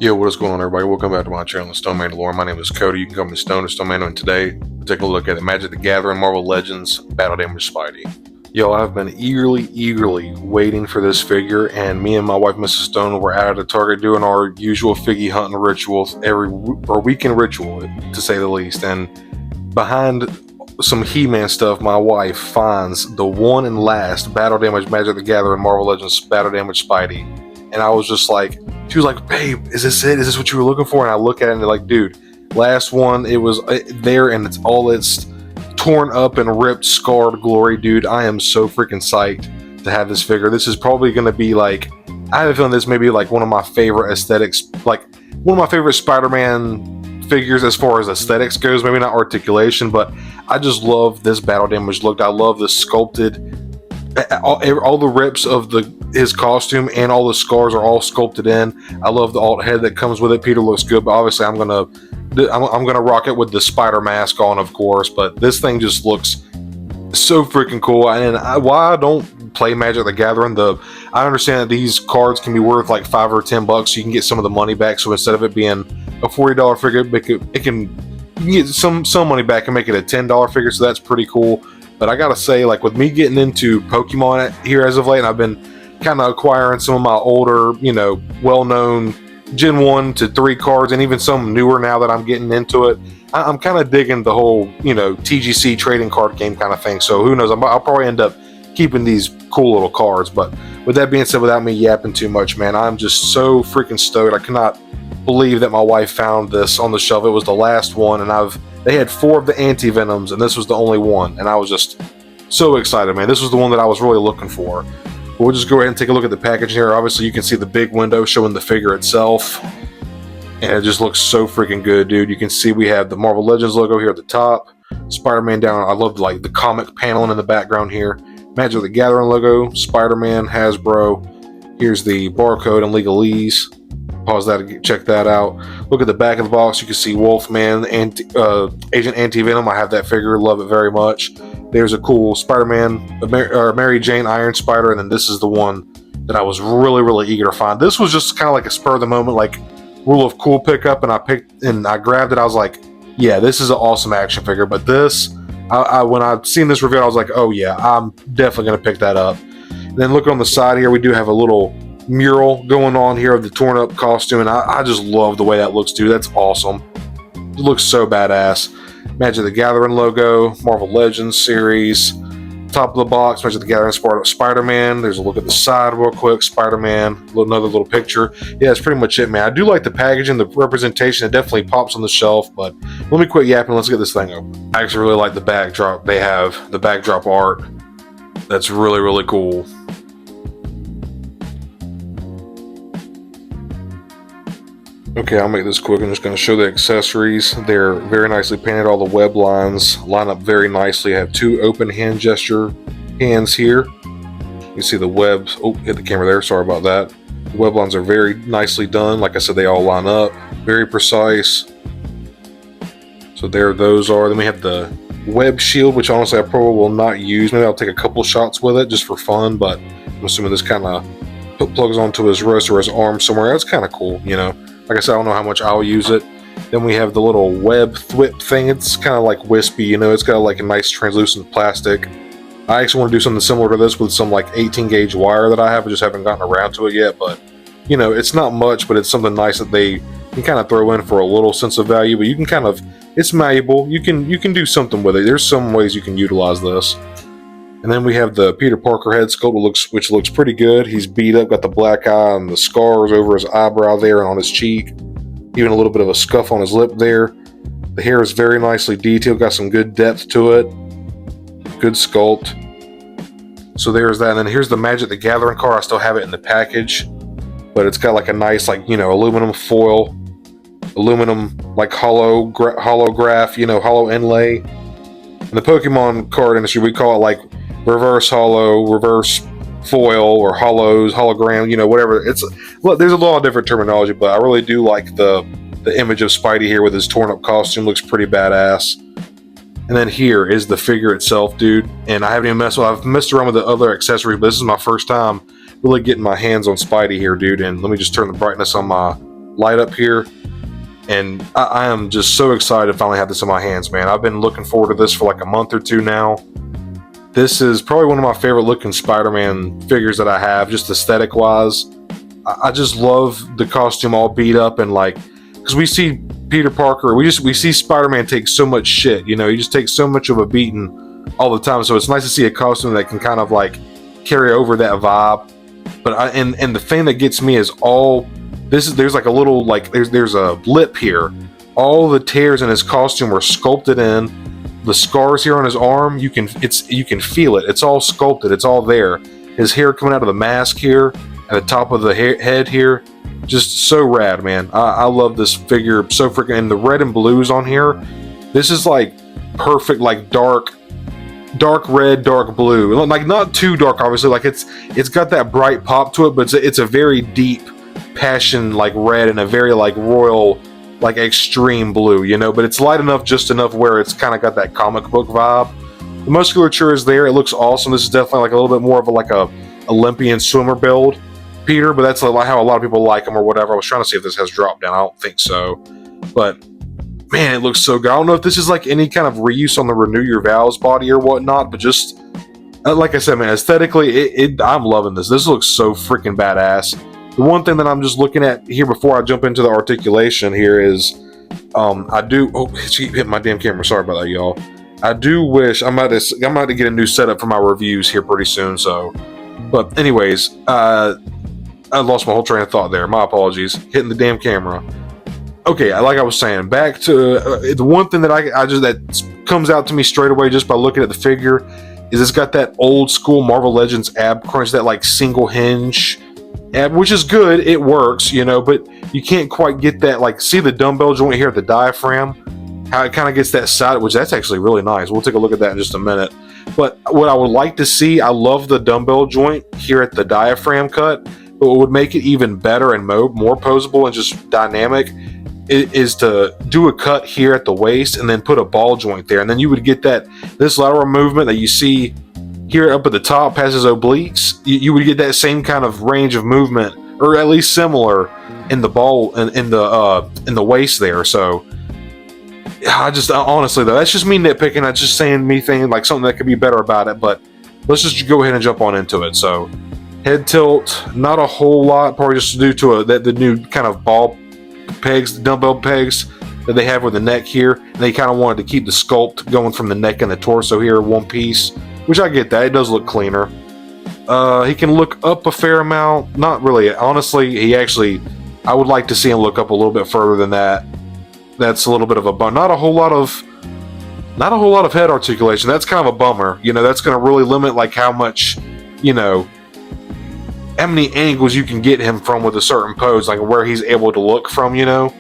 Yo, what is going on, everybody? Welcome back to my channel, The Stone Mandalorian. My name is Cody. You can call me Stone or Stone Mando, and today we're taking a look at the Magic the Gathering Marvel Legends Battle Damage Spidey. Yo, I've been eagerly waiting for this figure, and me and my wife, Mrs. Stone, were out at the Target doing our usual figgy hunting rituals, or weekend ritual, to say the least. And behind some He-Man stuff, my wife finds the one and last Battle Damage Magic the Gathering Marvel Legends Battle Damage Spidey. And I was just like, she was like, babe, is this it? Is this what you were looking for? And I look at it and they're like, dude, last one, it was there and it's torn up and ripped, scarred glory, dude. I am so freaking psyched to have this figure. This is probably going to be like, I have a feeling this may be like one of my favorite aesthetics, like one of my favorite Spider-Man figures as far as aesthetics goes. Maybe not articulation, but I just love this battle damage look. I love the sculpted, all the rips of his costume and all the scars are all sculpted in. I love the alt head that comes with it. Peter looks good, but obviously I'm gonna rock it with the spider mask on, of course. But this thing just looks so freaking cool. And why I don't play Magic the Gathering, I understand that these cards can be worth like $5 or $10, so you can get some of the money back. So instead of it being a $40 figure, you can get some money back and make it a $10 figure. So that's pretty cool. But I gotta say, like with me getting into Pokemon here as of late, and I've been kind of acquiring some of my older, well-known Gen 1 to 3 cards, and even some newer now that I'm getting into it. I'm kind of digging the whole, TGC trading card game kind of thing. So who knows? I'll probably end up keeping these cool little cards. But with that being said, without me yapping too much, man, I'm just so freaking stoked. I cannot believe that my wife found this on the shelf. It was the last one, and they had 4 of the anti-venoms, and this was the only one. And I was just so excited, man. This was the one that I was really looking for. But we'll just go ahead and take a look at the package here. Obviously, you can see the big window showing the figure itself. And it just looks so freaking good, dude. You can see we have the Marvel Legends logo here at the top. Spider-Man down. I love like the comic paneling in the background here. Magic the Gathering logo. Spider-Man, Hasbro. Here's the barcode and legalese. Pause that to check that out. Look at the back of the box. You can see Wolfman and Agent Anti-Venom. I have that figure. Love it very much. There's a cool Spider-Man, Mary Jane Iron Spider, and then this is the one that I was really eager to find. This was just kind of like a spur of the moment, like Rule of Cool pickup, and I grabbed it. I was like, yeah, this is an awesome action figure. But this, when I seen this review, I was like, oh yeah, I'm definitely gonna pick that up. And then look on the side here, we do have a little mural going on here of the torn up costume, and I just love the way that looks, dude. That's awesome. It looks so badass. Magic the Gathering logo, Marvel Legends series. Top of the box, Magic the Gathering Spider-Man. There's a look at the side real quick. Spider-Man, another little picture. Yeah, that's pretty much it, man. I do like the packaging, the representation. It definitely pops on the shelf, but let me quit yapping. Let's get this thing open. I actually really like the backdrop. They have the backdrop art. That's really cool. Okay, I'll make this quick. I'm just going to show the accessories. They're very nicely painted. All the web lines line up very nicely. I have 2 open hand gesture hands here. You see the webs. Oh, hit the camera there. Sorry about that. The web lines are very nicely done. Like I said, they all line up. Very precise. So there those are. Then we have the web shield, which honestly I probably will not use. Maybe I'll take a couple shots with it just for fun, but I'm assuming this kind of plugs onto his wrist or his arm somewhere. That's kind of cool, Like I said, I don't know how much I'll use it. Then we have the little web thwip thing. It's kind of like wispy, it's got like a nice translucent plastic. I actually want to do something similar to this with some like 18 gauge wire that I have. I just haven't gotten around to it yet, but it's not much, but it's something nice that they can kind of throw in for a little sense of value. But you can it's malleable. You can do something with it. There's some ways you can utilize this. And then we have the Peter Parker head sculpt, which looks pretty good. He's beat up, got the black eye and the scars over his eyebrow there and on his cheek. Even a little bit of a scuff on his lip there. The hair is very nicely detailed, got some good depth to it. Good sculpt. So there's that. And then here's the Magic the Gathering card. I still have it in the package, but it's got like a nice, aluminum foil, aluminum, like holograph, hollow inlay. In the Pokemon card industry, we call it like reverse hollow, reverse foil, or hollows, hologram, whatever. There's a lot of different terminology, but I really do like the image of Spidey here with his torn up costume. Looks pretty badass. And then here is the figure itself, dude. And I haven't even I've messed around with the other accessories, but this is my first time really getting my hands on Spidey here, dude. And let me just turn the brightness on my light up here. And I am just so excited to finally have this in my hands, man. I've been looking forward to this for like a month or two now. This is probably one of my favorite looking Spider-Man figures that I have, just aesthetic wise. I just love the costume all beat up, and like, because we see Peter Parker, we see Spider-Man take so much shit, you know, he just takes so much of a beating all the time. So it's nice to see a costume that can kind of like carry over that vibe. But and the thing that gets me is there's like a little, like there's a lip here. All the tears in his costume were sculpted in. The scars here on his arm, you can feel it. It's all sculpted. It's all there. His hair coming out of the mask here, at the top of the head here, just so rad, man. I love this figure so freaking. And the red and blues on here, this is like perfect, like dark red, dark blue. Like not too dark, obviously. Like it's got that bright pop to it, but it's a very deep passion, like red, and a very like royal, like extreme blue, you know, but it's light enough, just enough where it's kind of got that comic book vibe. The musculature is there. It looks awesome. This is definitely like a little bit more of like a Olympian swimmer build, Peter, but that's like how a lot of people like him or whatever. I was trying to see if this has drop down. I don't think so, but man, it looks so good. I don't know if this is like any kind of reuse on the Renew Your Vows body or whatnot, but just like I said, man, aesthetically, I'm loving this. This looks so freaking badass. The one thing that I'm just looking at here before I jump into the articulation here is, she hit my damn camera. Sorry about that, y'all. I do wish I'm about to get a new setup for my reviews here pretty soon. So, but anyways, I lost my whole train of thought there. My apologies. Hitting the damn camera. Okay, like I was saying, back to the one thing that that comes out to me straight away just by looking at the figure is it's got that old school Marvel Legends ab crunch, that like single hinge. Which is good, it works, you know, but you can't quite get that, like, see the dumbbell joint here at the diaphragm, how it kind of gets that side, which that's actually really nice. We'll take a look at that in just a minute. But what I would like to see, I love the dumbbell joint here at the diaphragm cut, but what would make it even better and more posable and just dynamic is to do a cut here at the waist and then put a ball joint there, and then you would get this lateral movement that you see here up at the top past his obliques. You would get that same kind of range of movement, or at least similar, in the ball and in the waist there. So honestly though, that's just me nitpicking. That's just saying me thinking like something that could be better about it. But let's just go ahead and jump on into it. So head tilt, not a whole lot, probably just due to the new kind of ball pegs, dumbbell pegs that they have with the neck here. And they kind of wanted to keep the sculpt going from the neck and the torso here one piece. Which I get that. It does look cleaner. He can look up a fair amount. Not really. Honestly, I would like to see him look up a little bit further than that. That's a little bit of a bummer. Not a whole lot of head articulation. That's kind of a bummer. You know, that's going to really limit like how much, you know, how many angles you can get him from with a certain pose, like where he's able to look from, you know.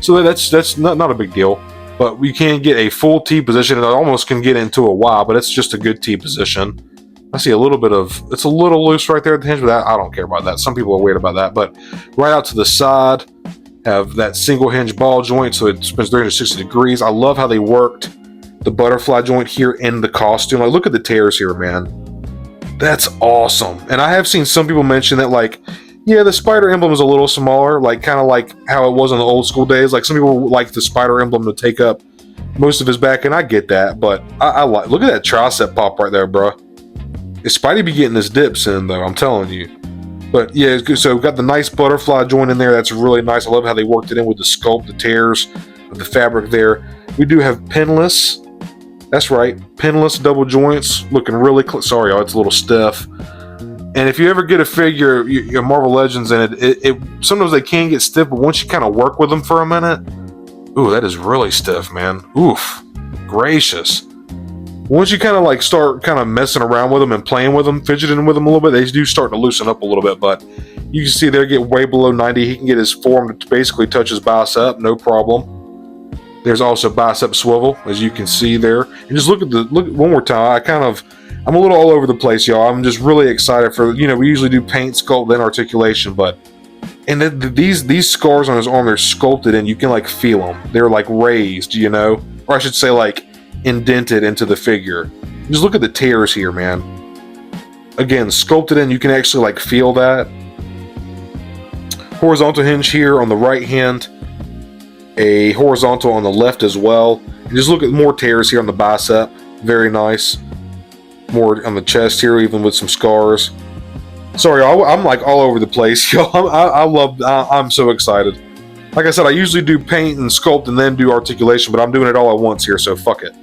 So that's not a big deal. But we can get a full T position, and I almost can get into a Y, but it's just a good T position. I see a little bit of, it's a little loose right there at the hinge, but I don't care about that. Some people are weird about that. But right out to the side, have that single hinge ball joint, so it spins 360 degrees. I love how they worked the butterfly joint here in the costume. Like, look at the tears here, man. That's awesome. And I have seen some people mention that, like, yeah, the spider emblem is a little smaller, like kind of like how it was in the old school days. Like some people like the spider emblem to take up most of his back, and I get that. But I like, look at that tricep pop right there, bro. Spidey be getting his dips in though, I'm telling you. But yeah, it's good. So we've got the nice butterfly joint in there. That's really nice. I love how they worked it in with the sculpt, the tears of the fabric there. We do have pinless. That's right, pinless double joints, looking really sorry, y'all, it's a little stiff. And if you ever get a figure, your Marvel Legends, and it sometimes they can get stiff, but once you kind of work with them for a minute, ooh, that is really stiff, man. Oof, gracious. Once you kind of like start kind of messing around with them and playing with them, fidgeting with them a little bit, they do start to loosen up a little bit. But you can see they get way below 90. He can get his forearm to basically touch his bicep, no problem. There's also bicep swivel, as you can see there. And just look one more time. I'm a little all over the place, y'all. I'm just really excited for, you know, we usually do paint, sculpt, then articulation, but and these scars on his arm, they're sculpted and you can like feel them. They're like raised, you know, or I should say like indented into the figure. Just look at the tears here, man. Again, sculpted in, you can actually like feel that. Horizontal hinge here on the right hand, a horizontal on the left as well. And just look at more tears here on the bicep, very nice. More on the chest here, even with some scars. Sorry, I'm like all over the place, yo. I'm so excited. Like I said, I usually do paint and sculpt and then do articulation, but I'm doing it all at once here, so fuck it.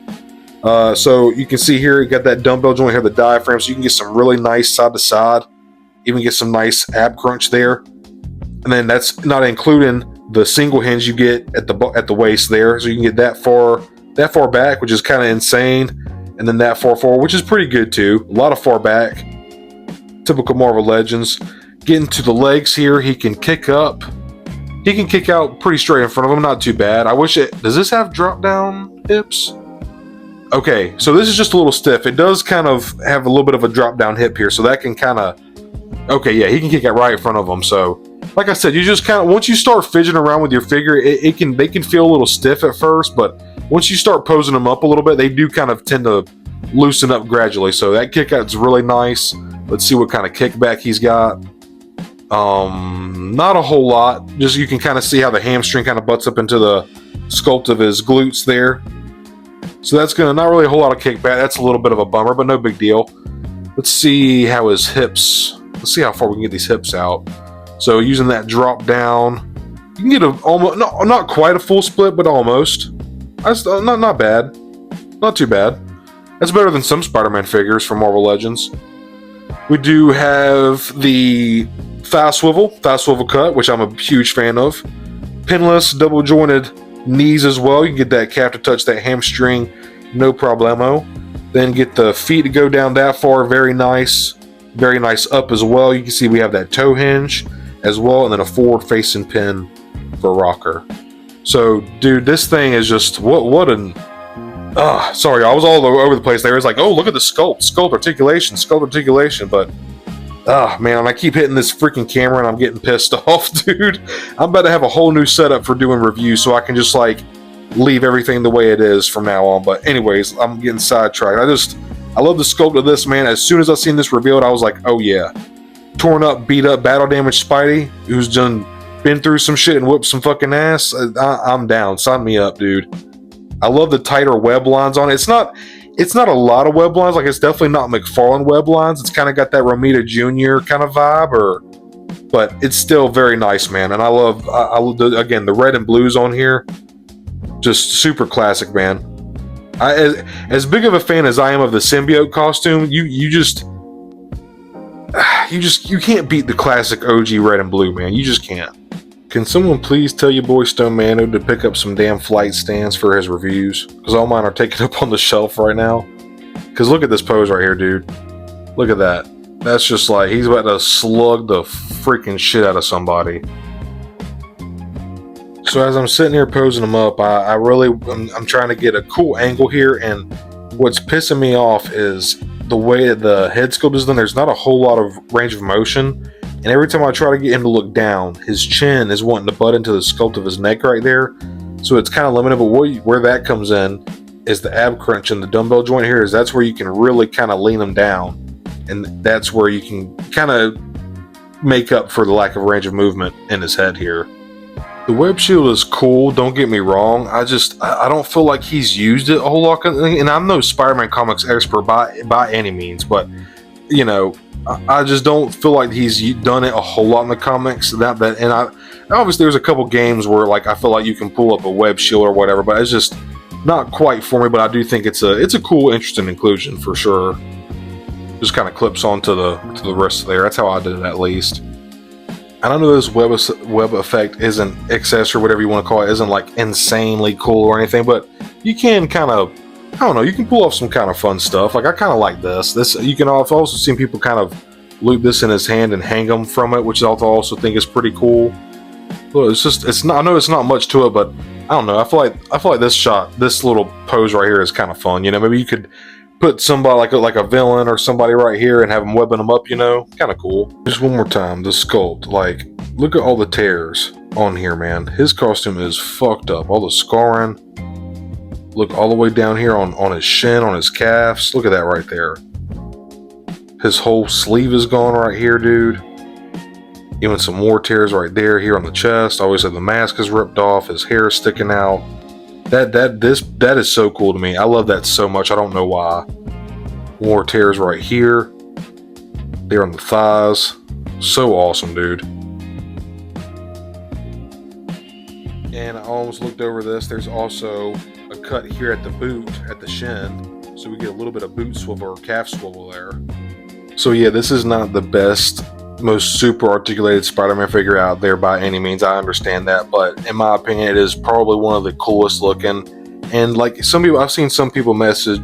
So you can see here, you got that dumbbell joint here, the diaphragm, so you can get some really nice side to side, even get some nice ab crunch there. And then that's not including the single hinge you get at the waist there, so you can get that far back, which is kind of insane, and then that far forward, which is pretty good too. A lot of far back, typical Marvel Legends. Getting to the legs here, he can kick up. He can kick out pretty straight in front of him, not too bad. I wish it... Does this have drop down hips? Okay, so this is just a little stiff. It does kind of have a little bit of a drop down hip here, so that can kind of... Okay, yeah, he can kick out right in front of him. So, like I said, you just kind of... Once you start fidgeting around with your figure, they can feel a little stiff at first, but once you start posing them up a little bit, they do kind of tend to loosen up gradually. So that kick out's really nice. Let's see what kind of kickback he's got. Not a whole lot. Just you can kind of see how the hamstring kind of butts up into the sculpt of his glutes there. So that's gonna not really a whole lot of kickback. That's a little bit of a bummer, but no big deal. Let's see how his hips. Let's see how far we can get these hips out. So using that drop down, you can get a almost not quite a full split, but almost. That's not bad. Not too bad. That's better than some Spider-Man figures from Marvel Legends. We do have the thigh swivel cut, which I'm a huge fan of. Pinless, double jointed knees as well. You can get that calf to touch that hamstring, no problemo. Then get the feet to go down that far, very nice up as well. You can see we have that toe hinge as well, and then a forward facing pin for rocker. So, dude, this thing is just what an... sorry, I was all over the place there. It's like, oh, look at the sculpt articulation, but man, I keep hitting this freaking camera and I'm getting pissed off, dude. I'm about to have a whole new setup for doing reviews so I can just like leave everything the way it is from now on. But anyways, I'm getting sidetracked. I love the sculpt of this, man. As soon as I seen this revealed, I was like, oh yeah. Torn up, beat up, battle damaged Spidey, who's been through some shit and whooped some fucking ass. I'm down. Sign me up, dude. I love the tighter web lines on it. It's not a lot of web lines. Like, it's definitely not McFarlane web lines. It's kind of got that Romita Jr. kind of vibe, but it's still very nice, man. And I love again, the red and blues on here. Just super classic, man. As big of a fan as I am of the symbiote costume, you can't beat the classic OG red and blue, man. You just can't. Can someone please tell your boy Stone Mando to pick up some damn flight stands for his reviews? Because all mine are taken up on the shelf right now. Because look at this pose right here, dude. Look at that. That's just like he's about to slug the freaking shit out of somebody. So as I'm sitting here posing them up, I'm trying to get a cool angle here, and what's pissing me off is the way that the head sculpt is done. There's not a whole lot of range of motion. And every time I try to get him to look down, his chin is wanting to butt into the sculpt of his neck right there. So it's kind of limited, but where that comes in is the ab crunch and the dumbbell joint here. That's where you can really kind of lean him down. And that's where you can kind of make up for the lack of range of movement in his head here. The web shield is cool, don't get me wrong. I don't feel like he's used it a whole lot. And I'm no Spider-Man comics expert by any means, but, you know, I just don't feel like he's done it a whole lot in the comics. And obviously there's a couple games where like I feel like you can pull up a web shield or whatever, but it's just not quite for me. But I do think it's a cool, interesting inclusion for sure. Just kind of clips onto the wrist there. That's how I did it at least. And I know this web effect isn't excess or whatever you want to call it, isn't like insanely cool or anything, but you can kind of, I don't know, you can pull off some kind of fun stuff. Like I kind of like this. You can also see people kind of loop this in his hand and hang him from it, which I also think is pretty cool. Well, I know it's not much to it, but I don't know. I feel like this little pose right here is kind of fun. You know, maybe you could put somebody like a villain or somebody right here and have them webbing them up, you know, kind of cool. Just one more time, the sculpt, like, look at all the tears on here, man. His costume is fucked up. All the scarring. Look all the way down here on his shin, on his calves. Look at that right there. His whole sleeve is gone right here, dude. Even some more tears right there, here on the chest. I always have the mask is ripped off, his hair is sticking out. That is so cool to me. I love that so much. I don't know why. More tears right here. There on the thighs. So awesome, dude. And I almost looked over this. There's also a cut here at the boot, at the shin. So we get a little bit of boot swivel or calf swivel there. So yeah, this is not the best, most super articulated Spider-Man figure out there by any means. I understand that, but in my opinion, it is probably one of the coolest looking. And like some people, I've seen some people mention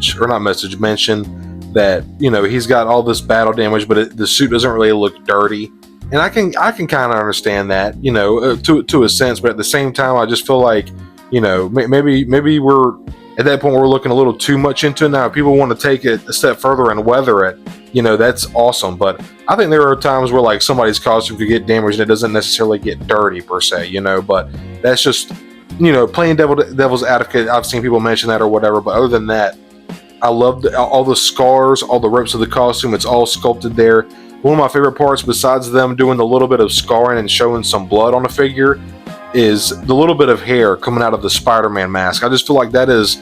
that, you know, he's got all this battle damage, but the suit doesn't really look dirty. And I can kind of understand that, you know, to a sense, but at the same time, I just feel like, you know, maybe we're at that point we're looking a little too much into it now. If people want to take it a step further and weather it, you know, that's awesome. But I think there are times where like somebody's costume could get damaged and it doesn't necessarily get dirty per se, you know. But that's just, you know, playing devil's advocate. I've seen people mention that or whatever. But other than that, I love all the scars, all the rips of the costume. It's all sculpted there. One of my favorite parts, besides them doing the little bit of scarring and showing some blood on the figure, is the little bit of hair coming out of the Spider-Man mask. I just feel like that is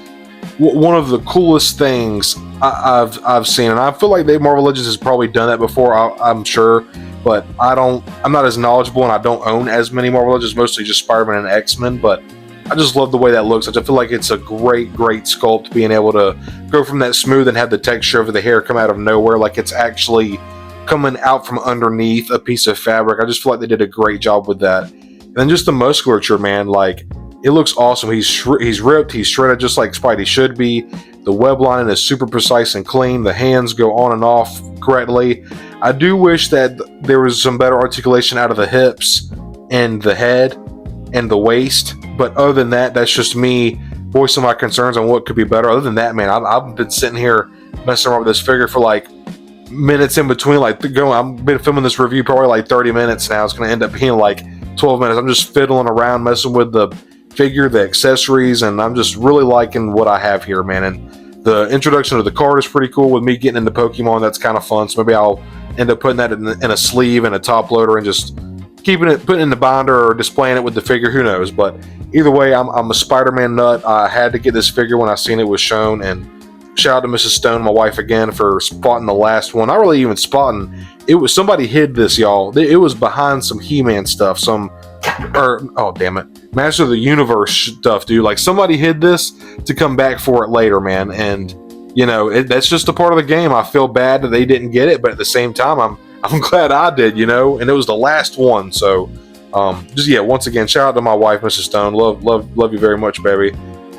one of the coolest things I've seen, and I feel like Marvel Legends has probably done that before. I'm sure, but I'm not as knowledgeable, and I don't own as many Marvel Legends. Mostly just Spider-Man and X-Men, but I just love the way that looks. I just feel like it's a great sculpt, being able to go from that smooth and have the texture of the hair come out of nowhere, like it's actually coming out from underneath a piece of fabric. I just feel like they did a great job with that. And then just the musculature, man, like it looks awesome. He's ripped, he's shredded just like Spidey should be. The web lining is super precise and clean. The hands go on and off correctly. I do wish that there was some better articulation out of the hips and the head and the waist. But other than that, that's just me voicing my concerns on what could be better. Other than that, man, I've been sitting here messing around with this figure for like minutes in between, like I've been filming this review probably like 30 minutes now. It's going to end up being like 12 minutes. I'm just fiddling around, messing with the figure, the accessories, and I'm just really liking what I have here, man. And the introduction of the card is pretty cool with me getting into Pokemon. That's kind of fun. So maybe I'll end up putting that in a sleeve and a top loader and just putting it in the binder or displaying it with the figure. Who knows? But either way, I'm a Spider-Man nut. I had to get this figure when I seen it was shown, and shout out to Mrs. Stone, my wife, again, for spotting the last one. Not really even spotting. It was somebody hid this, y'all. It was behind some He-Man stuff. Oh, damn it. Master of the Universe stuff, dude. Like, somebody hid this to come back for it later, man. And, you know, that's just a part of the game. I feel bad that they didn't get it, but at the same time, I'm glad I did, you know. And it was the last one, so just, yeah, once again, shout out to my wife, Mrs. Stone. Love you very much, baby.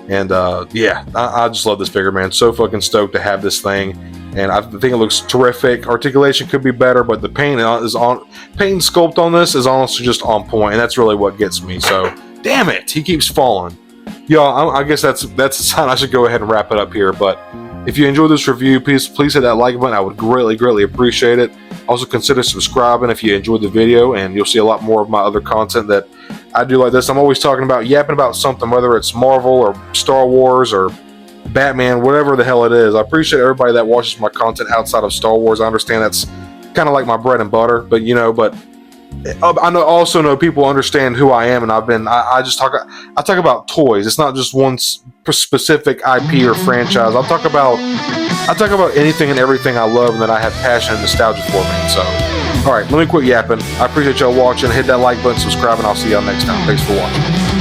And yeah, I just love this figure, man. So fucking stoked to have this thing, and I think it looks terrific. Articulation could be better, but the paint sculpt on this is honestly just on point, and that's really what gets me. So, damn it, he keeps falling. Y'all, I guess that's a sign I should go ahead and wrap it up here. But if you enjoyed this review, please hit that like button. I would greatly appreciate it. Also, consider subscribing if you enjoyed the video, and you'll see a lot more of my other content that I do like this. I'm always yapping about something, whether it's Marvel or Star Wars or Batman, whatever the hell it is. I appreciate everybody that watches my content outside of Star Wars. I understand that's kind of like my bread and butter, but you know, I also know people understand who I am, and I talk about toys. It's not just one specific IP or franchise. I talk about anything and everything I love and that I have passion and nostalgia for, man. So, all right, let me quit yapping. I appreciate y'all watching. Hit that like button, subscribe, and I'll see y'all next time. Thanks for watching.